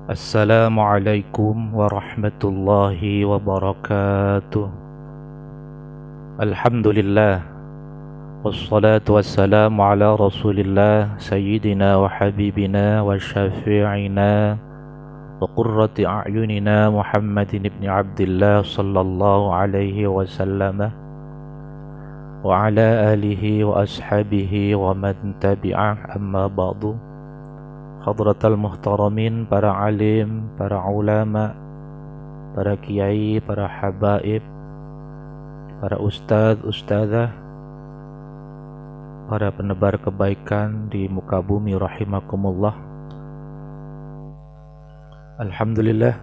Assalamualaikum warahmatullahi wabarakatuh. Alhamdulillah, wassalatu wassalamu ala rasulillah Sayyidina wa habibina wa syafi'ina wa qurrati a'yunina Muhammadin ibn Abdillah sallallahu alaihi wasallam wa ala alihi wa ashabihi wa man tabi'ah, amma ba'du. Hadratal muhtaramin, para alim, para ulama, para kiai, para habaib, para ustadz, ustadzah, para penebar kebaikan di muka bumi rahimakumullah. Alhamdulillah,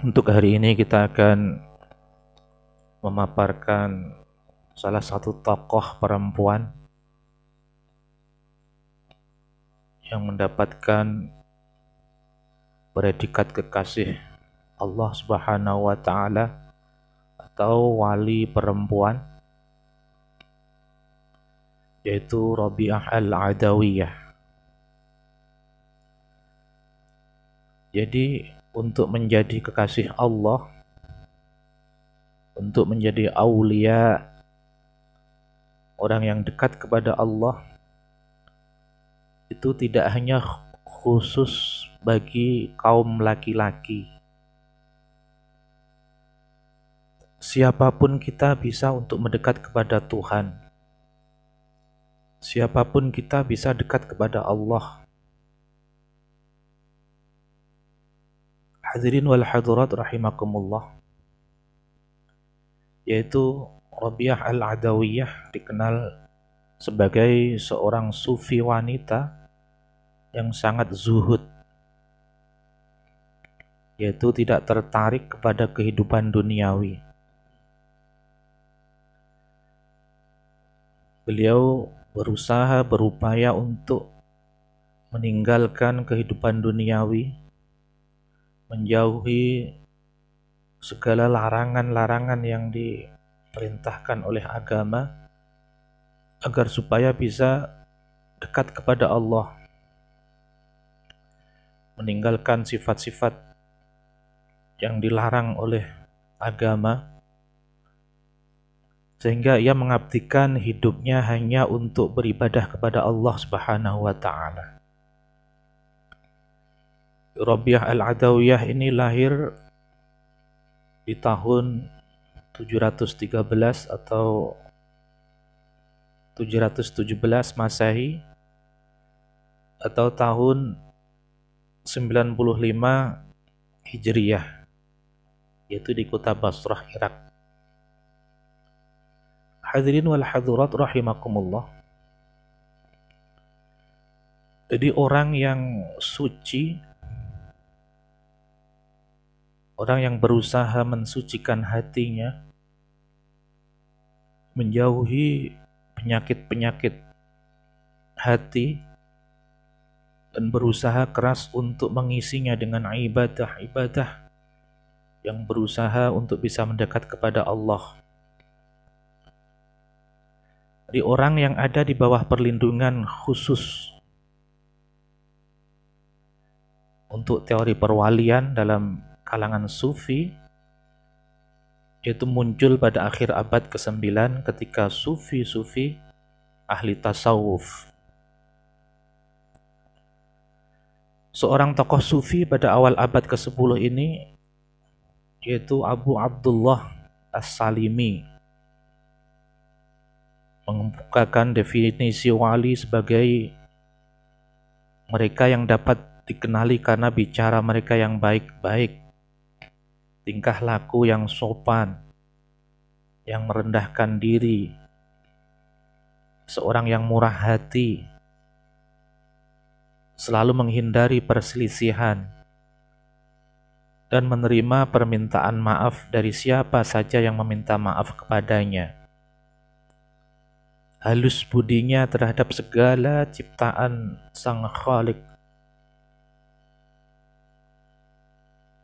untuk hari ini kita akan memaparkan salah satu tokoh perempuan yang mendapatkan predikat kekasih Allah Subhanahu wa Ta'ala atau wali perempuan, yaitu Rabi'ah al-Adawiyah. Jadi untuk menjadi kekasih Allah, untuk menjadi aulia, orang yang dekat kepada Allah, itu tidak hanya khusus bagi kaum laki-laki. Siapapun kita bisa untuk mendekat kepada Tuhan. Siapapun kita bisa dekat kepada Allah. Hadirin wal hadirat rahimakumullah. Yaitu Rabi'ah al-Adawiyah dikenal sebagai seorang sufi wanita yang sangat zuhud, yaitu tidak tertarik kepada kehidupan duniawi. Beliau berusaha, berupaya untuk meninggalkan kehidupan duniawi, menjauhi segala larangan-larangan yang diperintahkan oleh agama, agar supaya bisa dekat kepada Allah, meninggalkan sifat-sifat yang dilarang oleh agama, sehingga ia mengabdikan hidupnya hanya untuk beribadah kepada Allah Subhanahu wa Ta'ala. Rabi'ah al-Adawiyah ini lahir di tahun 713 atau 717 Masehi atau tahun 95 Hijriyah, yaitu di kota Basrah, Irak. Hadirin wal hadirat rahimakumullah. Jadi orang yang suci, orang yang berusaha mensucikan hatinya, menjauhi penyakit-penyakit hati, dan berusaha keras untuk mengisinya dengan ibadah-ibadah yang berusaha untuk bisa mendekat kepada Allah. Di orang yang ada di bawah perlindungan khusus untuk teori perwalian dalam kalangan sufi, yaitu muncul pada akhir abad ke-9 ketika sufi-sufi ahli tasawuf. Seorang tokoh sufi pada awal abad ke-10 ini, yaitu Abu Abdullah As-Salimi, mengemukakan definisi wali sebagai mereka yang dapat dikenali karena bicara mereka yang baik-baik, tingkah laku yang sopan, yang merendahkan diri, seorang yang murah hati, selalu menghindari perselisihan, dan menerima permintaan maaf dari siapa saja yang meminta maaf kepadanya. Halus budinya terhadap segala ciptaan Sang Khalik,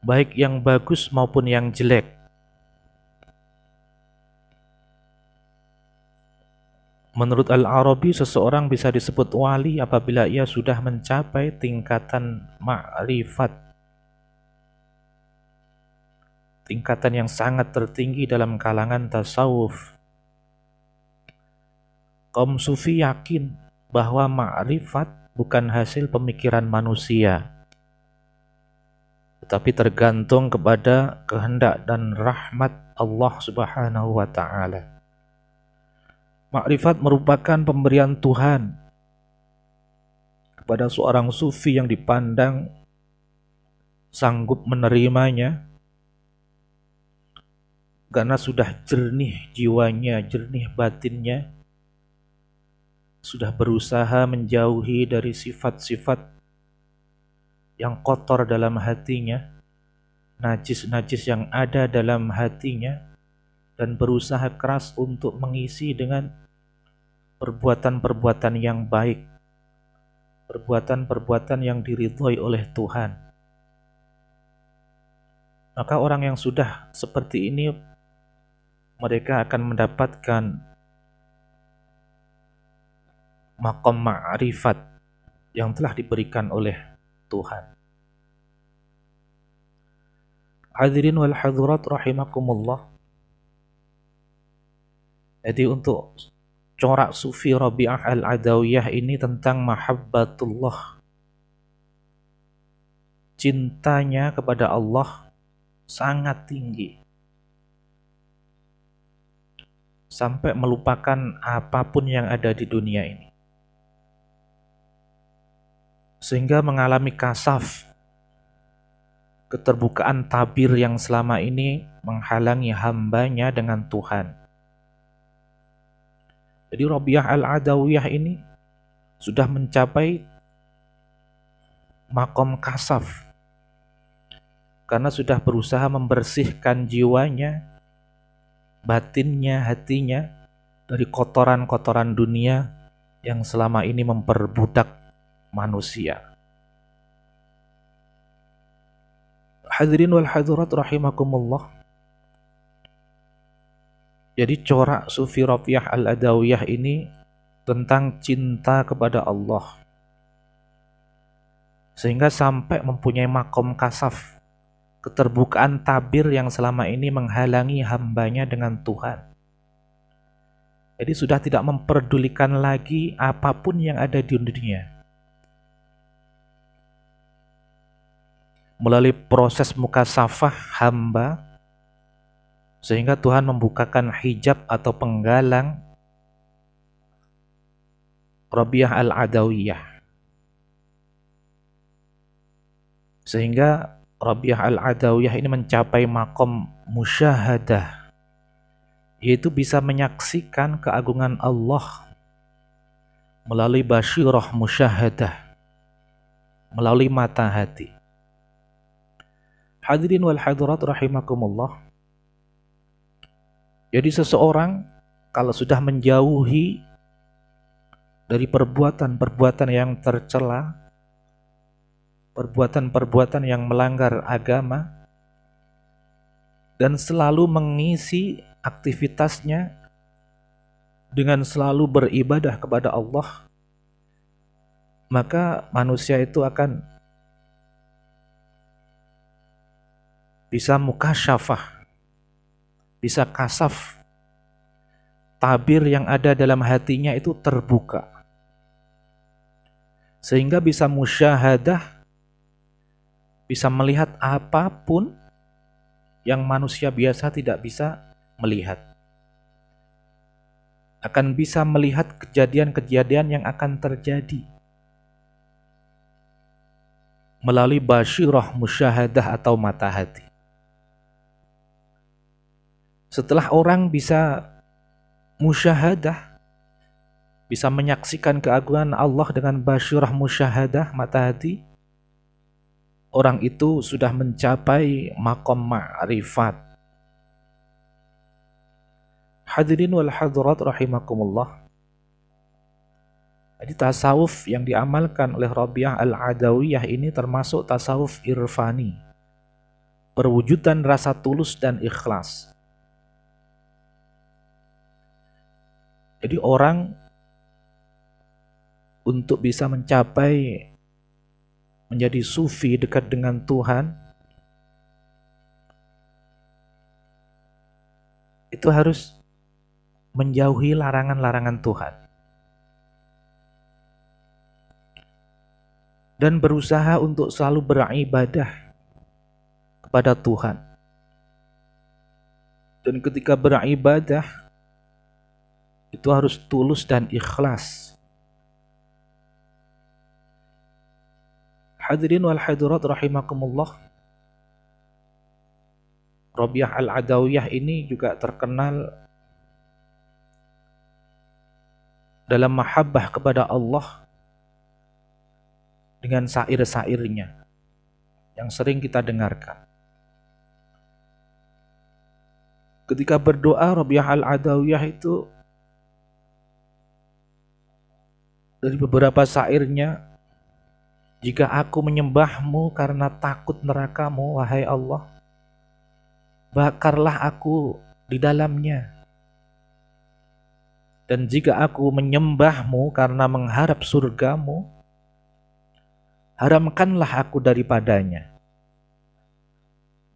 baik yang bagus maupun yang jelek. Menurut Al-Arabi, seseorang bisa disebut wali apabila ia sudah mencapai tingkatan ma'rifat, tingkatan yang sangat tertinggi dalam kalangan tasawuf. Kaum sufi yakin bahwa ma'rifat bukan hasil pemikiran manusia, tetapi tergantung kepada kehendak dan rahmat Allah Subhanahu wa ta'ala. Ma'rifat merupakan pemberian Tuhan kepada seorang sufi yang dipandang sanggup menerimanya karena sudah jernih jiwanya, jernih batinnya, sudah berusaha menjauhi dari sifat-sifat yang kotor dalam hatinya, najis-najis yang ada dalam hatinya, dan berusaha keras untuk mengisi dengan perbuatan-perbuatan yang baik, perbuatan-perbuatan yang diridhoi oleh Tuhan. Maka orang yang sudah seperti ini, mereka akan mendapatkan maqam ma'rifat yang telah diberikan oleh Tuhan. Hadirin wal hadirat rahimakumullah. Jadi untuk corak sufi Rabi'ah Al-Adawiyah ini tentang mahabbatullah, cintanya kepada Allah sangat tinggi sampai melupakan apapun yang ada di dunia ini, sehingga mengalami kasaf, keterbukaan tabir yang selama ini menghalangi hambanya dengan Tuhan. Jadi Rabi'ah Al-Adawiyah ini sudah mencapai maqam kasaf karena sudah berusaha membersihkan jiwanya, batinnya, hatinya dari kotoran-kotoran dunia yang selama ini memperbudak manusia. Hadirin wal hadirat rahimakumullah. Jadi corak sufi Rabi'ah Al-Adawiyah ini tentang cinta kepada Allah, sehingga sampai mempunyai makom kasaf, keterbukaan tabir yang selama ini menghalangi hambanya dengan Tuhan. Jadi sudah tidak memperdulikan lagi apapun yang ada di dunia. Melalui proses mukasafah hamba, sehingga Tuhan membukakan hijab atau penggalang Rabi'ah Al-Adawiyah, sehingga Rabi'ah Al-Adawiyah ini mencapai maqam musyahadah, yaitu bisa menyaksikan keagungan Allah melalui basyirah musyahadah, melalui mata hati. Hadirin wal hadirat rahimakumullah. Jadi seseorang kalau sudah menjauhi dari perbuatan-perbuatan yang tercela, perbuatan-perbuatan yang melanggar agama, dan selalu mengisi aktivitasnya dengan selalu beribadah kepada Allah, maka manusia itu akan bisa mukasyafah, bisa kasaf, tabir yang ada dalam hatinya itu terbuka, sehingga bisa musyahadah, bisa melihat apapun yang manusia biasa tidak bisa melihat. Akan bisa melihat kejadian-kejadian yang akan terjadi melalui basyirah musyahadah atau mata hati. Setelah orang bisa musyahadah, bisa menyaksikan keagungan Allah dengan basyirah musyahadah mata hati, orang itu sudah mencapai maqam ma'rifat. Hadirin wal hadirat rahimakumullah. Jadi tasawuf yang diamalkan oleh Rabi'ah Al-Adawiyah ini termasuk tasawuf irfani, perwujudan rasa tulus dan ikhlas. Jadi orang untuk bisa mencapai menjadi sufi dekat dengan Tuhan, itu harus menjauhi larangan-larangan Tuhan dan berusaha untuk selalu beribadah kepada Tuhan. Dan ketika beribadah itu harus tulus dan ikhlas. Hadirin wal hadirat rahimakumullah, Rabi'ah al-Adawiyah ini juga terkenal dalam mahabbah kepada Allah dengan syair-syairnya yang sering kita dengarkan. Ketika berdoa, Rabi'ah al-Adawiyah itu dari beberapa syairnya, jika aku menyembahmu karena takut nerakamu, wahai Allah, bakarlah aku di dalamnya. Dan jika aku menyembahmu karena mengharap surgamu, haramkanlah aku daripadanya.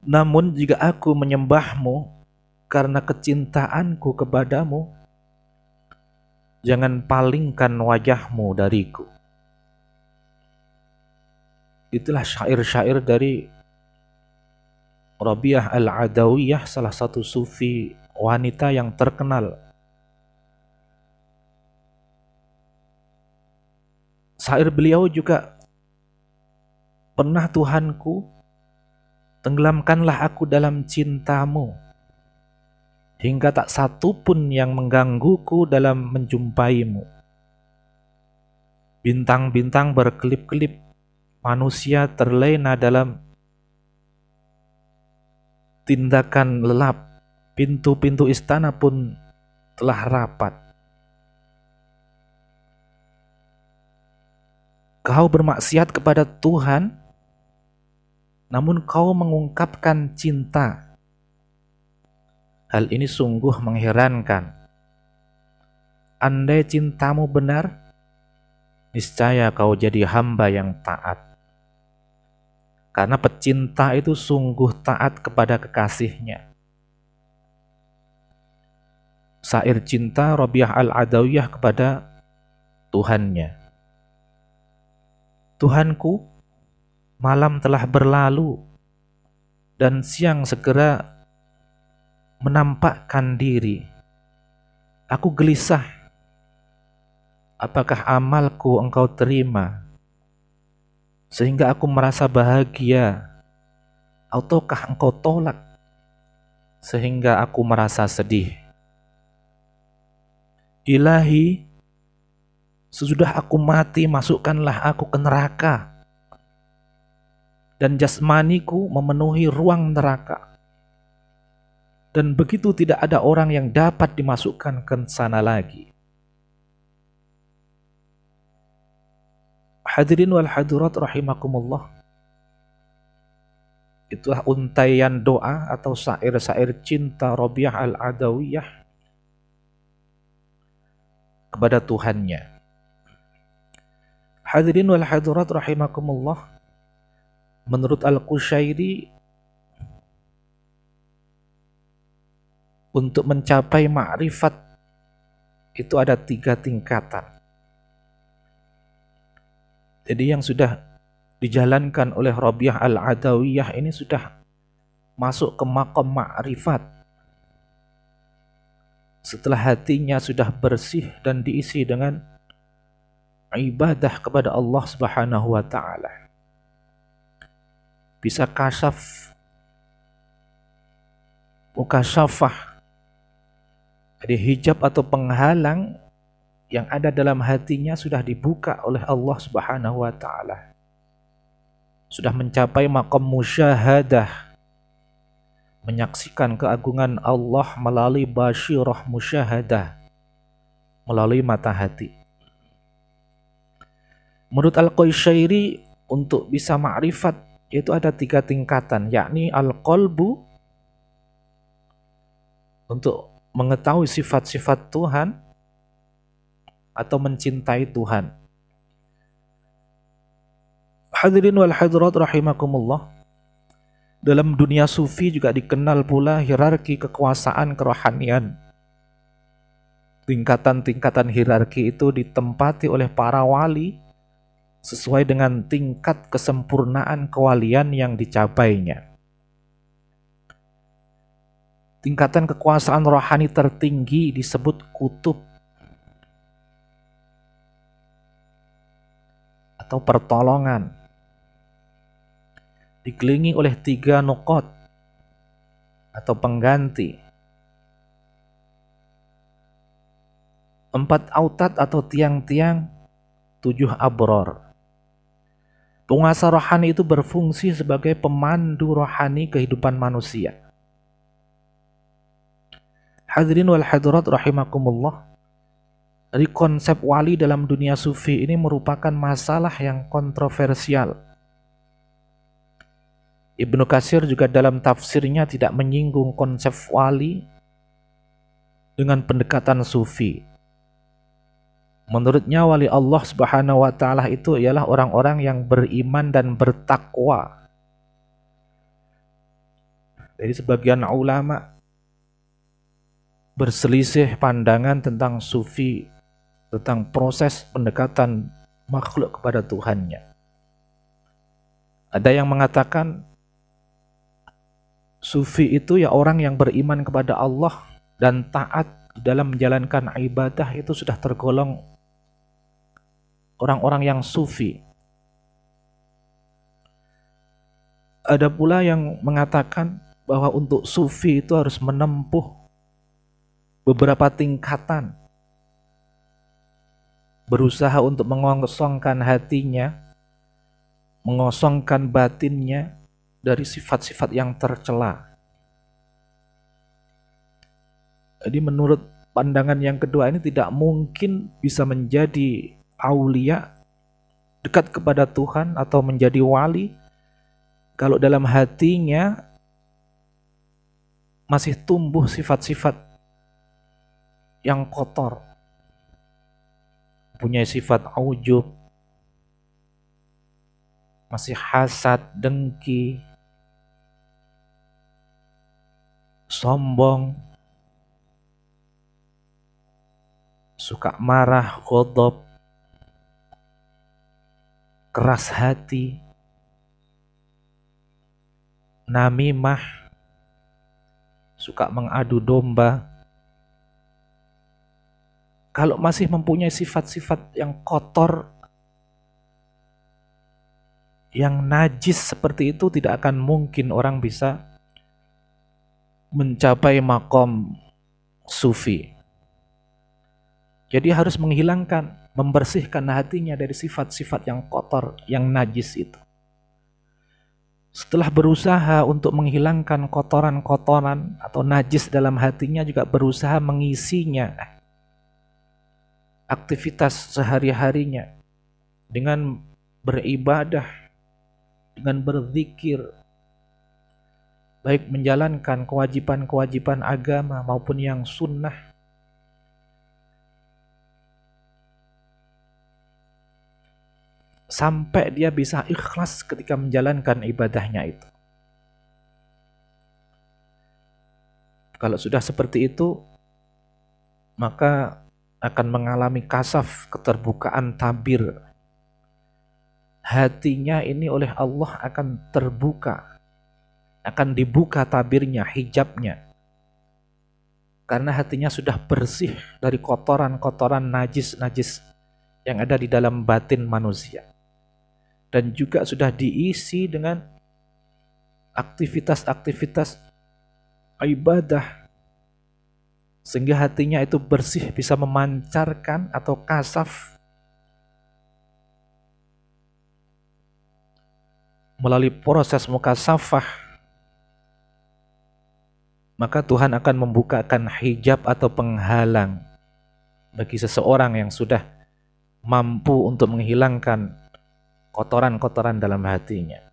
Namun jika aku menyembahmu karena kecintaanku kepadamu, jangan palingkan wajahmu dariku. Itulah syair-syair dari Rabi'ah al-Adawiyah, salah satu sufi wanita yang terkenal. Syair beliau juga, pernah Tuhanku, tenggelamkanlah aku dalam cintamu, hingga tak satu pun yang menggangguku dalam menjumpaimu. Bintang-bintang berkelip-kelip, manusia terlena dalam tindakan lelap, pintu-pintu istana pun telah rapat. Kau bermaksiat kepada Tuhan, namun kau mengungkapkan cinta. Hal ini sungguh mengherankan. Andai cintamu benar, niscaya kau jadi hamba yang taat. Karena pecinta itu sungguh taat kepada kekasihnya. Syair cinta Rabi'ah al-Adawiyah kepada Tuhannya. Tuhanku, malam telah berlalu dan siang segera menampakkan diri. Aku gelisah, apakah amalku engkau terima sehingga aku merasa bahagia, ataukah engkau tolak sehingga aku merasa sedih. Ilahi, sesudah aku mati masukkanlah aku ke neraka, dan jasmaniku memenuhi ruang neraka, dan begitu tidak ada orang yang dapat dimasukkan ke sana lagi. Hadirin wal hadirat rahimakumullah, itulah untaian doa atau syair-syair cinta Rabi'ah al-Adawiyah kepada Tuhannya. Hadirin wal hadirat rahimakumullah, menurut Al-Qushairi, untuk mencapai ma'rifat itu ada 3 tingkatan. Jadi yang sudah dijalankan oleh Rabi'ah al-Adawiyah ini sudah masuk ke maqam ma'rifat. Setelah hatinya sudah bersih dan diisi dengan ibadah kepada Allah Subhanahu wa ta'ala, bisa kasyaf, mukasyafah, jadi hijab atau penghalang yang ada dalam hatinya sudah dibuka oleh Allah Subhanahu wa ta'ala. Sudah mencapai maqam musyahadah, menyaksikan keagungan Allah melalui basyirah musyahadah, melalui mata hati. Menurut Al-Qushairi, untuk bisa ma'rifat itu ada 3 tingkatan, yakni al-qalbu, untuk mengetahui sifat-sifat Tuhan atau mencintai Tuhan. Hadirin wal hadirat rahimakumullah. Dalam dunia sufi juga dikenal pula hierarki kekuasaan kerohanian. Tingkatan-tingkatan hierarki itu ditempati oleh para wali sesuai dengan tingkat kesempurnaan kewalian yang dicapainya. Tingkatan kekuasaan rohani tertinggi disebut kutub atau pertolongan. Dikelilingi oleh 3 nukot atau pengganti, 4 autat atau tiang-tiang, 7 abror. Penguasa rohani itu berfungsi sebagai pemandu rohani kehidupan manusia. Hadirin wal hadirat rahimakumullah. Dari konsep wali dalam dunia sufi ini merupakan masalah yang kontroversial. Ibnu Katsir juga dalam tafsirnya tidak menyinggung konsep wali dengan pendekatan sufi. Menurutnya wali Allah Subhanahu wa taala itu ialah orang-orang yang beriman dan bertakwa. Jadi sebagian ulama berselisih pandangan tentang sufi, tentang proses pendekatan makhluk kepada Tuhannya. Ada yang mengatakan sufi itu ya orang yang beriman kepada Allah dan taat dalam menjalankan ibadah, itu sudah tergolong orang-orang yang sufi. Ada pula yang mengatakan bahwa untuk sufi itu harus menempuh beberapa tingkatan, berusaha untuk mengosongkan hatinya, mengosongkan batinnya dari sifat-sifat yang tercela. Jadi menurut pandangan yang kedua ini tidak mungkin bisa menjadi aulia, dekat kepada Tuhan atau menjadi wali kalau dalam hatinya masih tumbuh sifat-sifat yang kotor, punya sifat ujub, masih hasad, dengki, sombong, suka marah, ghadab, keras hati, namimah, suka mengadu domba. Kalau masih mempunyai sifat-sifat yang kotor, yang najis seperti itu, tidak akan mungkin orang bisa mencapai makom sufi. Jadi harus menghilangkan, membersihkan hatinya dari sifat-sifat yang kotor, yang najis itu. Setelah berusaha untuk menghilangkan kotoran-kotoran atau najis dalam hatinya, juga berusaha mengisinya aktivitas sehari-harinya dengan beribadah, dengan berzikir, baik menjalankan kewajiban-kewajiban agama maupun yang sunnah. Sampai dia bisa ikhlas ketika menjalankan ibadahnya itu. Kalau sudah seperti itu, maka akan mengalami kasaf, keterbukaan tabir. Hatinya ini oleh Allah akan terbuka, akan dibuka tabirnya, hijabnya. Karena hatinya sudah bersih dari kotoran-kotoran najis-najis yang ada di dalam batin manusia. Dan juga sudah diisi dengan aktivitas-aktivitas ibadah, sehingga hatinya itu bersih, bisa memancarkan atau kasaf melalui proses mukasafah. Maka Tuhan akan membukakan hijab atau penghalang bagi seseorang yang sudah mampu untuk menghilangkan kotoran-kotoran dalam hatinya.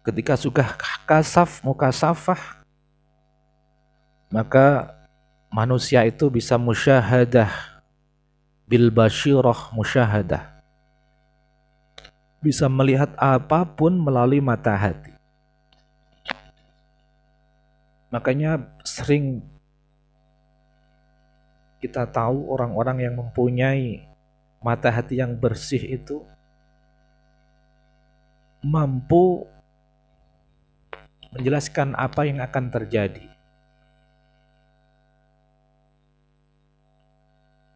Ketika sudah kasaf, mukasafah, maka manusia itu bisa musyahadah, bil basyirah musyahadah. Bisa melihat apapun melalui mata hati. Makanya sering kita tahu orang-orang yang mempunyai mata hati yang bersih itu mampu menjelaskan apa yang akan terjadi.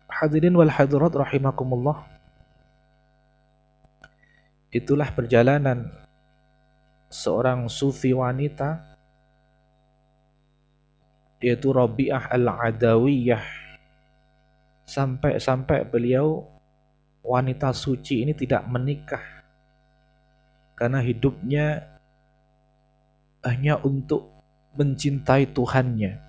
Hadirin wal hadirat rahimakumullah. Itulah perjalanan seorang sufi wanita, yaitu Rabi'ah al-Adawiyah, sampai beliau wanita suci ini tidak menikah karena hidupnya hanya untuk mencintai Tuhannya.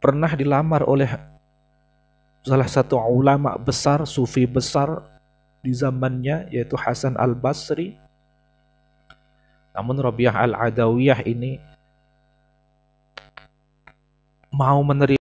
Pernah dilamar oleh salah satu ulama besar, sufi besar di zamannya, yaitu Hasan al-Basri. Namun Rabi'ah al-Adawiyah ini mau menerima